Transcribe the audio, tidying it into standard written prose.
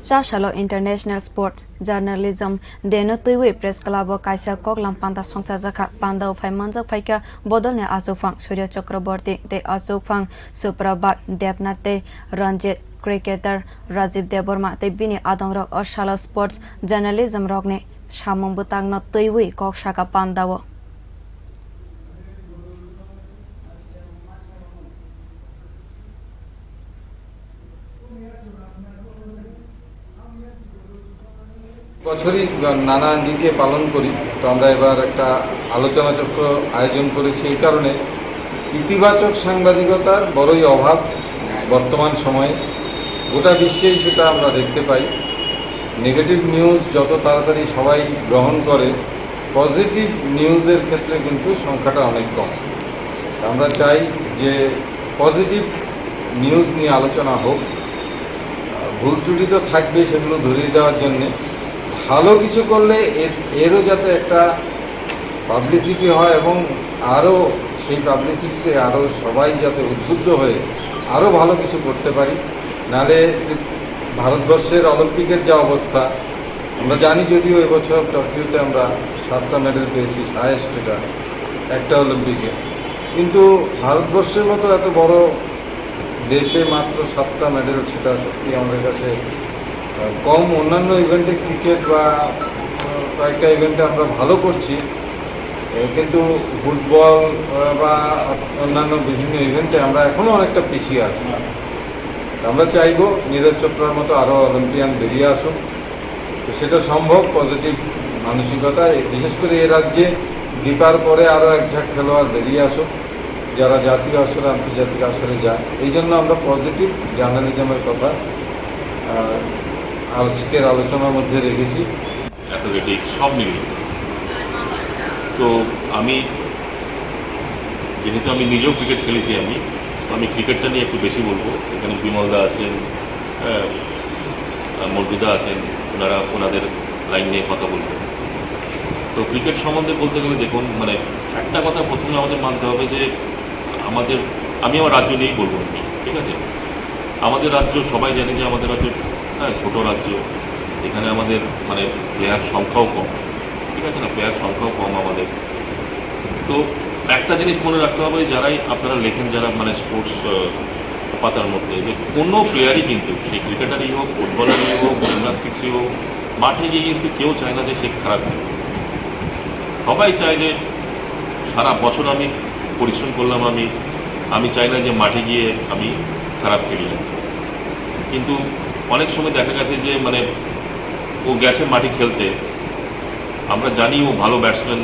Chashalo International Sports Journalism Deno Tuiwi Press Club Kaisa Koklam Panda Songsa Jaka Panda Phai Manjak Phaika Bodolne Azufang Surya Chakraborty Te Azufang Suprabhat Devnath Ranjit Cricketer Rajiv Deborma Te Bini Adongrok Oshalo Sports Journalism Rogne Shamung Butangno Tuiwi Kok Shaka Pandawo বছরই নানা দিকে পালন করি তো আমরা এবার একটা আলোচনা চক্র আয়োজন করেছি এই কারণে ইতিবাচক সাংবাদিকতার বড়ই অভাব বর্তমান সময়ে গোটা বিশ্বেই সেটা আমরা দেখতে পাই নেগেটিভ নিউজ যত তাড়াতাড়ি সবাই গ্রহণ করে পজিটিভ নিউজের ক্ষেত্রে কিন্তু সংখ্যাটা অনেক কম আমরা চাই যে পজিটিভ নিউজ নিয়ে আলোচনা হোক ভুল ত্রুটি তো থাকবে সেগুলো ধরিয়ে দেওয়ার জন্যে ভালো কিছু করলে এরও যাতে একটা পাবলিসিটি হয় এবং আরও সেই পাবলিসিটিতে আরও সবাই যাতে উদ্বুদ্ধ হয়ে আরও ভালো কিছু করতে পারি নাহলে ভারতবর্ষের অলিম্পিকের যা অবস্থা আমরা জানি যদিও এবছর টোকিওতে আমরা 7টা মেডেল পেয়েছি হায়েস্ট এটা একটা অলিম্পিকে কিন্তু ভারতবর্ষের মতো এত বড় দেশে মাত্র 7টা মেডেল সেটা সত্যি আমাদের কাছে কম অন্যান্য ইভেন্টে ক্রিকেট বা কয়েকটা ইভেন্টে আমরা ভালো করছি কিন্তু ফুটবল বা অন্যান্য বিভিন্ন ইভেন্টে আমরা এখনও অনেকটা পিছিয়ে আছি আমরা চাইব নীরজ চোপড়ার মতো আরও অলিম্পিয়ান বেরিয়ে আসুন তো সেটা সম্ভব পজিটিভ মানসিকতা বিশেষ করে এ রাজ্যে দীপার পরে আরও এক ঝাঁক খেলোয়াড় বেরিয়ে আসুক যারা জাতীয় আসরে আন্তর্জাতিক আসরে যায় এই জন্য আমরা পজিটিভ জার্নালিজমের কথা আজকের আলোচনার মধ্যে রেখেছি অ্যাথলেটিক্স সব মিলিয়ে তো আমি যেহেতু আমি নিজেও ক্রিকেট খেলেছি আমি ক্রিকেটটা নিয়ে একটু বেশি বলবো এখানে বিমলদা আছেন মর্দুদা আছেন ওনাদের লাইন নিয়ে কথা বলবেন তো ক্রিকেট সম্বন্ধে বলতে গেলে দেখুন মানে একটা কথা প্রথমে আমাদের মানতে হবে যে আমি আমার রাজ্য নিয়েই বলবো ঠিক আছে আমাদের রাজ্য সবাই জানে যে আমাদের রাজ্য ছোট রাজ্য এখানে আমাদের মানে প্লেয়ার সংখ্যাও কম ঠিক আছে না প্লেয়ার সংখ্যাও কম আমাদের তো একটা জিনিস মনে রাখতে হবে যারাই আপনারা লেখেন যারা মানে স্পোর্টস পাতার মধ্যে যে কোনো প্লেয়ারই কিন্তু সেই ক্রিকেটারই হোক ফুটবলারই হোক জিমন্যাস্টিক্সই হোক মাঠে গিয়ে কিন্তু কেউ চায় না যে সে খারাপ খেলে সবাই চায় যে সারা বছর আমি পরিশ্রম করলাম আমি চাই না যে মাঠে গিয়ে আমি খারাপ খেলি কিন্তু অনেক সময় দেখা গেছে যে মানে ও গেছে মাঠে খেলতে আমরা জানি ও ভালো ব্যাটসম্যান